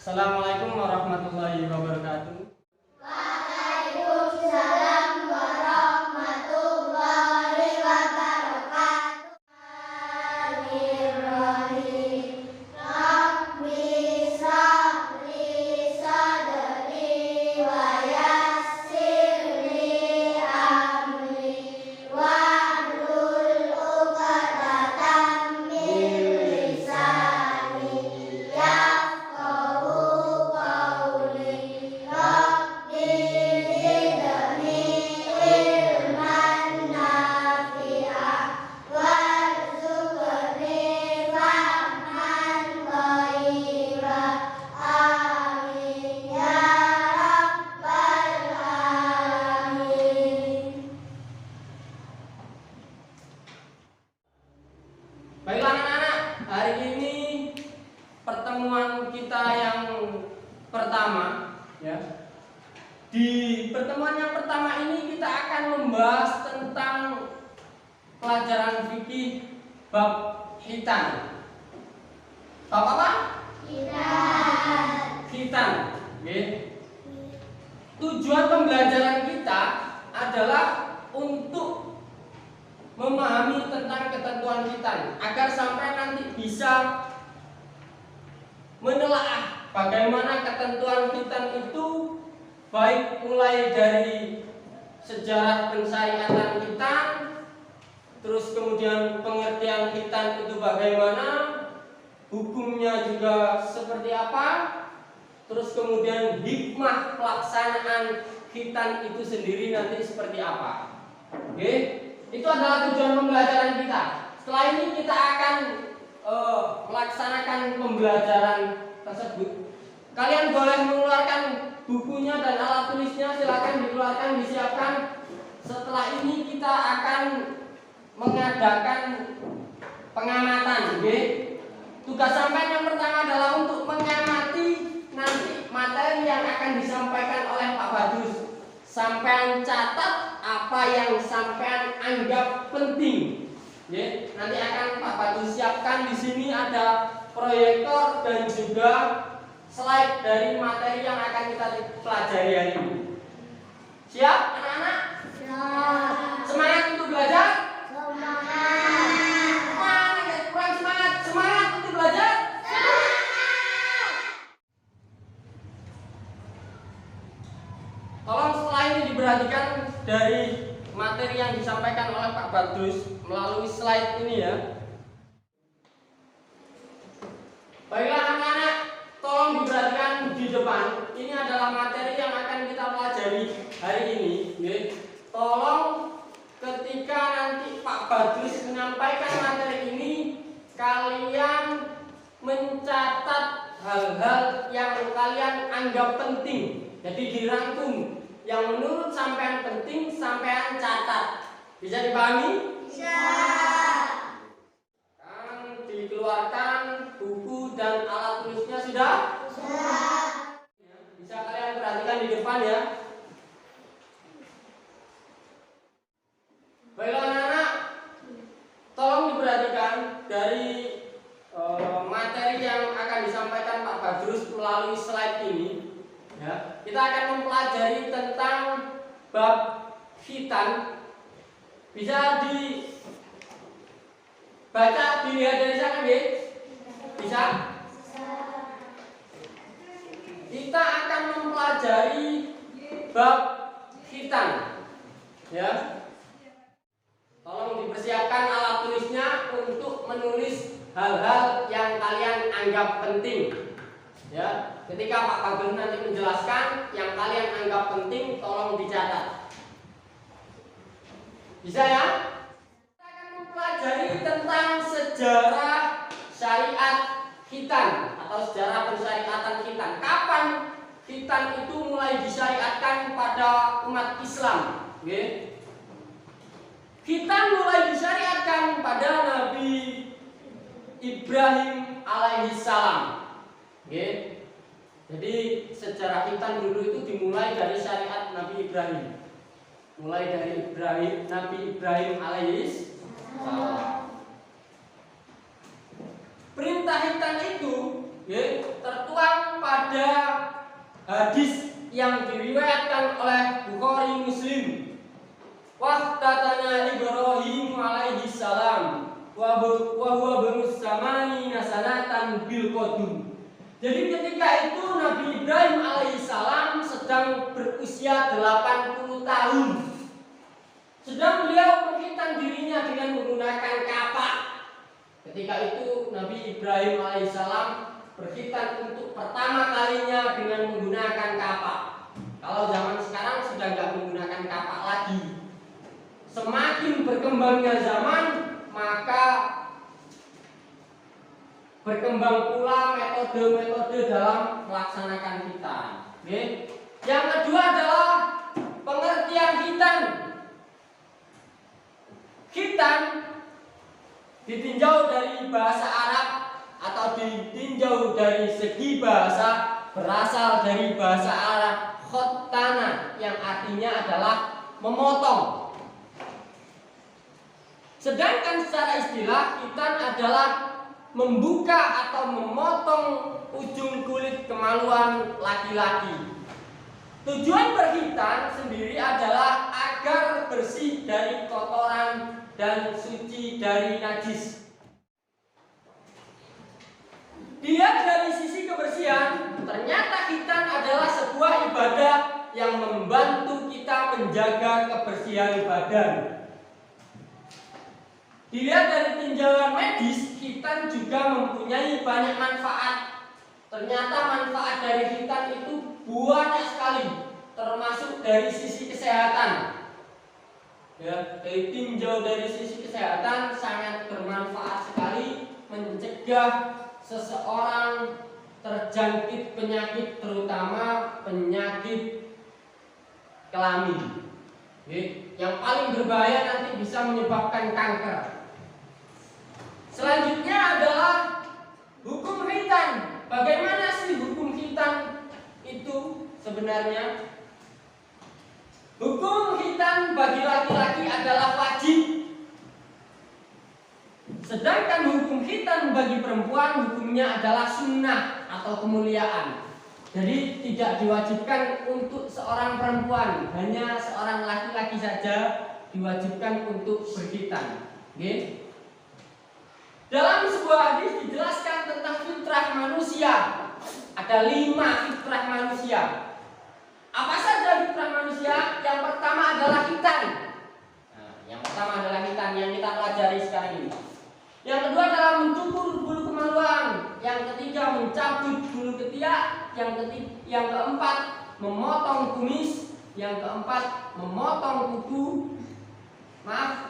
Assalamualaikum warahmatullahi wabarakatuh. Waalaikumsalam warahmatullahi wabarakatuh. Bismillahirrahmanirrahim. Rabbi shrah li sadri wa yassir li amri wahlul 'uqdatam min lisani yafqahu qawli. Rabbi zidni ilman nafi'an warzuqni fahman ghairan. Amin ya rabbal alamin. Baiklah anak-anak, hari ini pertemuan kita yang pertama ya. Di pertemuan yang pertama ini kita akan membahas tentang pelajaran fikih bab khitan. Bab apa? Khitan. Oke. Tujuan pembelajaran kita adalah untuk memahami tentang ketentuan khitan agar sampai nanti bisa menelaah bagaimana ketentuan khitan itu, baik mulai dari sejarah pensyariatan khitan, terus kemudian pengertian khitan itu bagaimana, hukumnya juga seperti apa, terus kemudian hikmah pelaksanaan khitan itu sendiri nanti seperti apa. Oke, itu adalah tujuan pembelajaran kita. Setelah ini kita akan melaksanakan pembelajaran tersebut. Kalian boleh mengeluarkan bukunya dan alat tulisnya, silakan dikeluarkan, disiapkan. Setelah ini kita akan mengadakan pengamatan. Oke? Tugas sampean yang pertama adalah untuk mengamati nanti materi yang akan disampaikan oleh Pak Badrus. Sampean catat apa yang sampean anggap penting. Ya, nanti akan Pak Badrus siapkan. Di sini ada proyektor dan juga slide dari materi yang akan kita pelajari hari ini. Siap anak-anak? Semangat untuk belajar? Kurang semangat? Semangat untuk belajar? Tolong setelah ini diperhatikan dari materi yang disampaikan oleh Pak Badrus melalui slide ini ya. Baiklah anak-anak, tolong diperhatikan di depan. Ini adalah materi yang akan kita pelajari hari ini. Tolong ketika nanti Pak Badrus menyampaikan materi ini, kalian mencatat hal-hal yang kalian anggap penting. Jadi dirangkum. Yang menurut sampean penting, sampean catat. Bisa dipahami? Bisa. Kan dikeluarkan buku dan alat tulisnya sudah? Sudah. Bisa kalian perhatikan di depan ya. Baiklah anak-anak, tolong diperhatikan dari materi yang akan disampaikan Pak Badrus melalui slide ini. Ya, kita akan mempelajari tentang bab khitan. Bisa dibaca, dilihat dari sana, bisa? Kita akan mempelajari bab khitan. Ya. Tolong dipersiapkan alat tulisnya untuk menulis hal-hal yang kalian anggap penting. Ya, ketika Pak Badrus nanti menjelaskan yang kalian anggap penting, tolong dicatat. Bisa ya? Kita akan mempelajari tentang sejarah syariat khitan atau sejarah pensyariatan khitan. Kapan khitan itu mulai disyariatkan pada umat Islam? Khitan mulai disyariatkan pada Nabi Ibrahim alaihissalam. Jadi sejarah khitan dulu itu dimulai dari syariat Nabi Ibrahim. Mulai dari Nabi Ibrahim alaihissalam. Perintah khitan itu tertuang pada yang diriwayatkan oleh Bukhari Muslim. Wahtatana Ibrahim alaihi salam wa huwa binus samani nasanatan bil qadum. Jadi ketika itu Nabi Ibrahim alaihissalam sedang berusia 80 tahun. Sedang beliau menghitan dirinya dengan menggunakan kapak. Ketika itu Nabi Ibrahim alaihissalam berkhitan untuk pertama kalinya dengan menggunakan kapak. Kalau zaman sekarang sudah nggak menggunakan kapak lagi. Semakin berkembangnya zaman, maka berkembang pula metode-metode dalam melaksanakan khitan. Yang kedua adalah pengertian khitan. Khitan ditinjau dari bahasa Arab atau ditinjau dari segi bahasa berasal dari bahasa Arab khottana yang artinya adalah memotong. Sedangkan secara istilah khitan adalah membuka atau memotong ujung kulit kemaluan laki-laki. Tujuan berkhitan sendiri adalah agar bersih dari kotoran dan suci dari najis. Dilihat dari sisi kebersihan, ternyata khitan adalah sebuah ibadah yang membantu kita menjaga kebersihan badan. Dilihat dari tinjauan medis, khitan juga mempunyai banyak manfaat. Ternyata manfaat dari khitan itu banyak sekali, termasuk dari sisi kesehatan. Ya, dari tinjau dari sisi kesehatan sangat bermanfaat sekali mencegah seseorang terjangkit penyakit, terutama penyakit kelamin. Yang paling berbahaya nanti bisa menyebabkan kanker. Selanjutnya adalah hukum khitan. Bagaimana sih hukum khitan itu sebenarnya? Hukum khitan bagi laki-laki adalah wajib. Sedangkan hukum khitan bagi perempuan hukumnya adalah sunnah atau kemuliaan. Jadi tidak diwajibkan untuk seorang perempuan, hanya seorang laki-laki saja diwajibkan untuk berkhitan. Dalam sebuah hadis dijelaskan tentang fitrah manusia. Ada 5 fitrah manusia. Apa saja fitrah manusia? Yang pertama adalah khitan. Yang pertama adalah khitan yang kita pelajari sekarang ini. Yang kedua adalah mencukur bulu kemaluan. Yang ketiga mencabut bulu ketiak. Yang keempat memotong kumis. Yang keempat memotong kuku.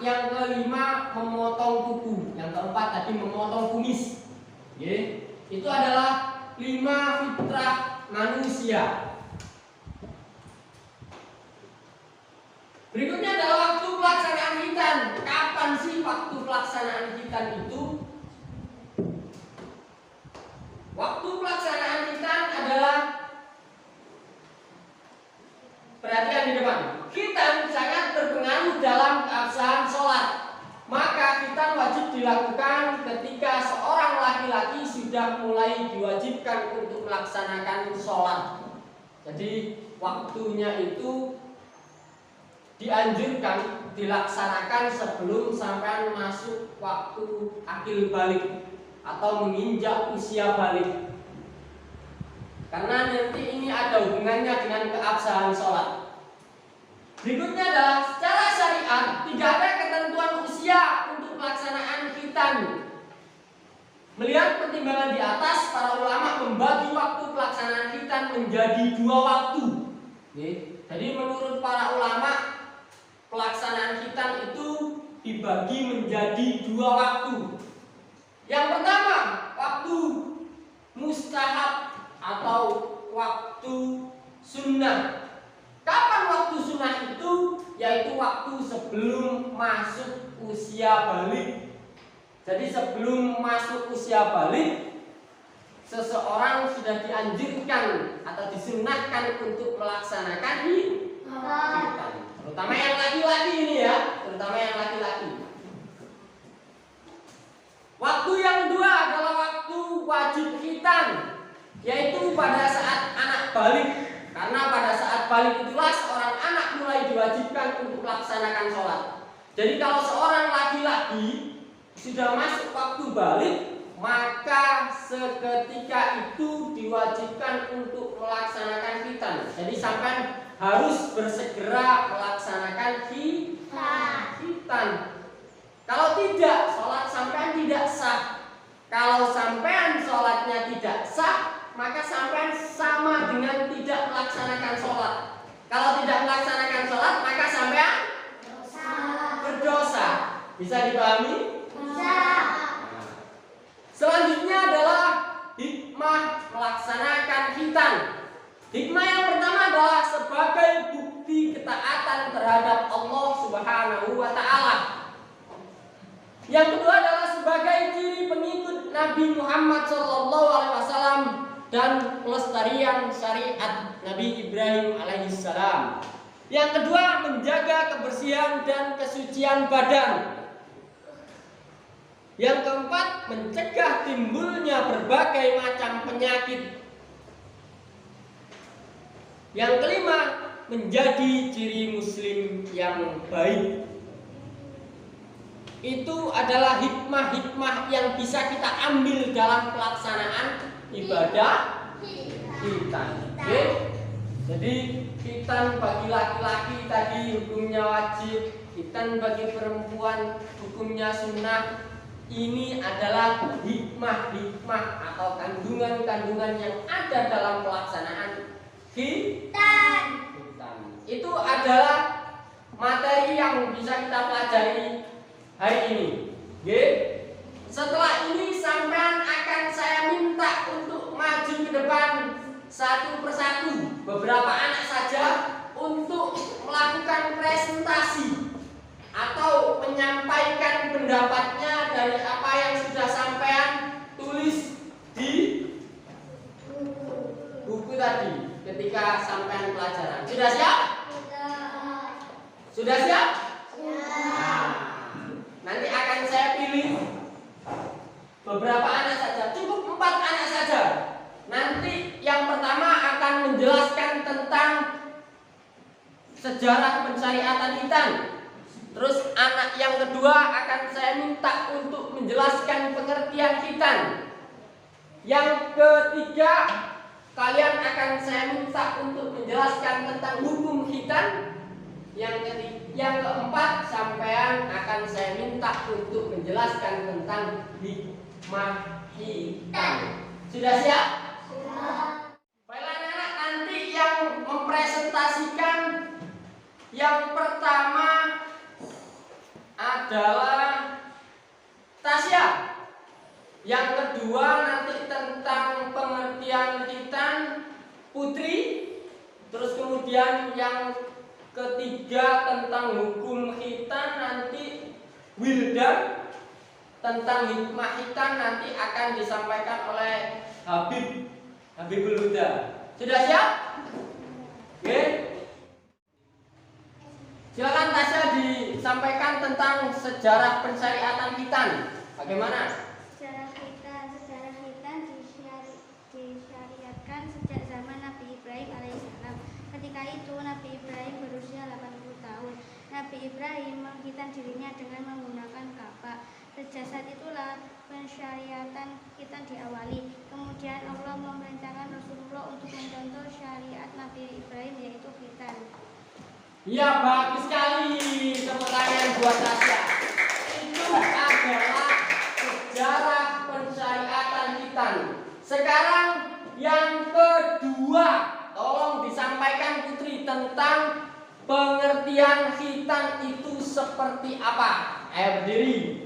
Yang kelima memotong kuku. Yang keempat tadi memotong kumis. Itu adalah 5 fitrah manusia. Berikutnya adalah waktu pelaksanaan khitan. Kapan sih waktu pelaksanaan khitan itu? Waktu pelaksanaan khitan adalah, perhatikan di depan. Khitan sangat berpengaruh dalam keabsahan sholat. Maka khitan wajib dilakukan ketika seorang laki-laki sudah mulai diwajibkan untuk melaksanakan sholat. Jadi waktunya itu dianjurkan dilaksanakan sebelum sampai masuk waktu akil balik atau menginjak usia balik. Karena nanti ini ada hubungannya dengan keabsahan sholat. Berikutnya adalah secara syariat tidak ada ketentuan usia untuk pelaksanaan khitan. Melihat pertimbangan di atas, para ulama membagi waktu pelaksanaan khitan menjadi 2 waktu. Jadi menurut para ulama pelaksanaan khitan itu dibagi menjadi 2 waktu. Yang pertama, waktu mustahab atau waktu sunnah. Kapan waktu sunnah itu? Yaitu waktu sebelum masuk usia balik. Jadi sebelum masuk usia balik, seseorang sudah dianjurkan atau disunnahkan untuk melaksanakan khitan. Terutama yang laki-laki ini ya, terutama yang laki-laki. Waktu yang kedua adalah waktu wajib khitan, yaitu pada saat anak balik. Karena pada saat saat balik itulah seorang anak mulai diwajibkan untuk melaksanakan sholat. Jadi kalau seorang laki-laki sudah masuk waktu balik, maka seketika itu diwajibkan untuk melaksanakan khitan. Jadi sampai harus bersegera melaksanakan khitan. Kalau tidak, sholat sampean tidak sah. Kalau sampean sholatnya tidak sah, maka sampean sama dengan tidak melaksanakan sholat. Kalau tidak melaksanakan sholat, maka sampean berdosa. Bisa dipahami? Bisa. Selanjutnya adalah hikmah melaksanakan khitan. Hikmah yang pertama adalah sebagai bukti ketaatan terhadap Allah Subhanahu wa Ta'ala. Yang kedua adalah sebagai ciri pengikut Nabi Muhammad SAW dan pelestarian syariat Nabi Ibrahim alaihissalam. Yang kedua, menjaga kebersihan dan kesucian badan. Yang keempat, mencegah timbulnya berbagai macam penyakit. Yang kelima, menjadi ciri muslim yang baik. Itu adalah hikmah-hikmah yang bisa kita ambil dalam pelaksanaan ibadah khitan. Oke? Jadi khitan bagi laki-laki tadi hukumnya wajib, khitan bagi perempuan hukumnya sunnah. Ini adalah hikmah-hikmah atau kandungan-kandungan yang ada dalam pelaksanaan khitan. Itu adalah materi yang bisa kita pelajari hari ini. Oke? Setelah ini sampean akan saya minta untuk maju ke depan satu persatu, beberapa anak saja, untuk melakukan presentasi atau menyampaikan pendapatnya dari apa yang sudah sampean tulis di buku tadi ketika sampean pelajaran. Sudah siap? Sudah siap? Nah, nanti akan saya pilih beberapa anak saja, cukup 4 anak saja. Nanti yang pertama akan menjelaskan tentang sejarah pensyariatan khitan. Terus anak yang kedua akan saya minta untuk menjelaskan pengertian khitan. Yang ketiga, kalian akan saya minta untuk menjelaskan tentang hukum khitan. Yang keempat, sampean akan saya minta untuk menjelaskan tentang hikmah khitan. Sudah siap? Sudah. Baiklah anak-anak, nanti yang mempresentasikan yang pertama adalah Tasya. Yang kedua nanti tentang pengertian khitan Putri. Terus kemudian yang ketiga tentang hukum khitan nanti Wildan. Tentang hikmah khitan nanti akan disampaikan oleh Habibul Huda. Sudah siap? Oke. Silakan Tasya disampaikan tentang sejarah pensyariatan khitan. Bagaimana? Sejarah khitan disyariatkan sejak zaman Nabi Ibrahim alaihissalam. Ketika itu Nabi Ibrahim berusia 80 tahun. Nabi Ibrahim menghitan dirinya dengan menggunakan kapak. Sejak saat itulah pensyariatan khitan diawali. Kemudian Allah memerintahkan Rasulullah untuk mencontoh syariat Nabi Ibrahim, yaitu khitan. Ya, bagus sekali. Tepuk tangan buat Tasya. Itu adalah sejarah pensyariatan khitan. Sekarang yang kedua, tolong disampaikan Putri tentang pengertian khitan itu seperti apa. Ayo berdiri.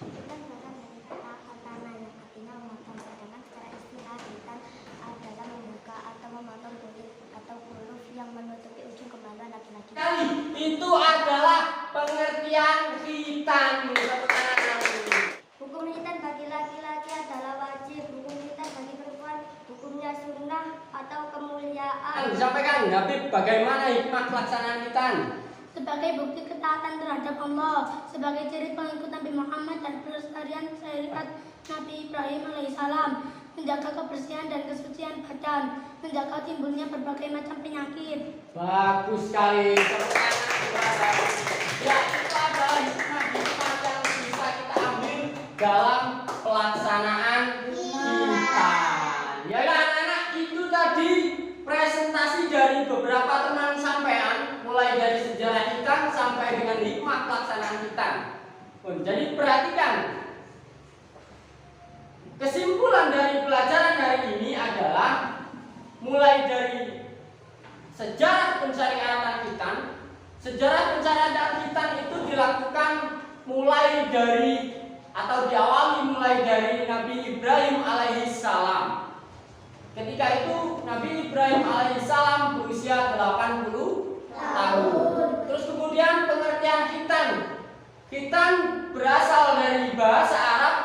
Khitan berasal dari kata katana yang artinya memotong, sedangkan secara istilah khitan adalah membuka atau memotong kulit atau huruf yang menutupi ujung kemaluan laki-laki. Kali itu adalah pengertian khitan. Tepuk tangan. Hukum khitan bagi laki-laki adalah wajib. Hukum khitan bagi perempuan hukumnya sunnah atau kemuliaan. Disampaikan Habib bagaimana hikmah pelaksanaan khitan. Sebagai bukti ketaatan terhadap Allah, sebagai ciri pengikut Nabi Muhammad dan pelestarian syariat Nabi Ibrahim alaihissalam. menjaga kebersihan dan kesucian badan, menjaga timbulnya berbagai macam penyakit. Bagus sekali. Ya, itu adalah hikmah-hikmah yang bisa kita ambil dalam pelaksanaan kita. Ya anak-anak, itu tadi presentasi dari beberapa teman sampean, mulai dari sejarah kita sampai dengan hikmah pelaksanaan kita. Jadi perhatikan, kesimpulan dari pelajaran hari ini adalah mulai dari sejarah pensyariatan hitam. Sejarah pensyariatan hitam itu dilakukan mulai dari atau diawali mulai dari Nabi Ibrahim alaihissalam. Ketika itu Nabi Ibrahim alaihissalam berusia 80 tahun. Terus kemudian pengertian hitam. Hitam berasal dari bahasa Arab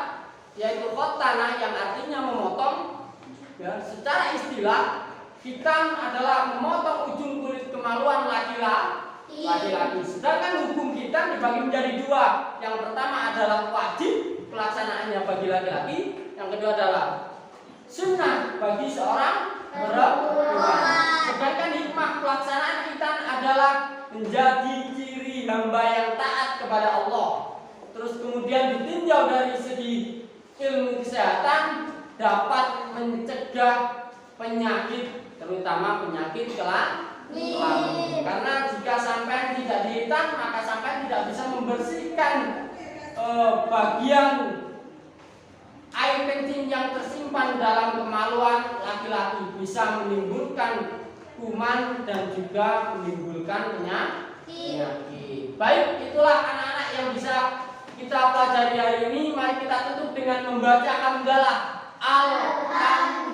yaitu khotana yang artinya memotong. Ya, secara istilah hitam adalah memotong ujung kulit kemaluan laki-laki. Sedangkan hukum hitam dibagi menjadi dua. Yang pertama adalah wajib pelaksanaannya bagi laki-laki. Yang kedua adalah sunnah bagi seorang perempuan. Sedangkan hikmah pelaksanaan hitam adalah menjadi ciri hamba yang taat kepada Allah. Terus kemudian ditinjau dari segi ilmu kesehatan dapat mencegah penyakit, terutama penyakit kelamin. Karena jika sampai tidak dihitam, maka sampai tidak bisa membersihkan bagian air kencing yang tersimpan dalam kemaluan laki-laki, bisa menimbulkan kuman dan juga menimbulkan penyakit. Baik, itulah anak-anak yang bisa kita pelajari hari ini. Mari kita tutup dengan membaca hamdalah. Alhamdulillah.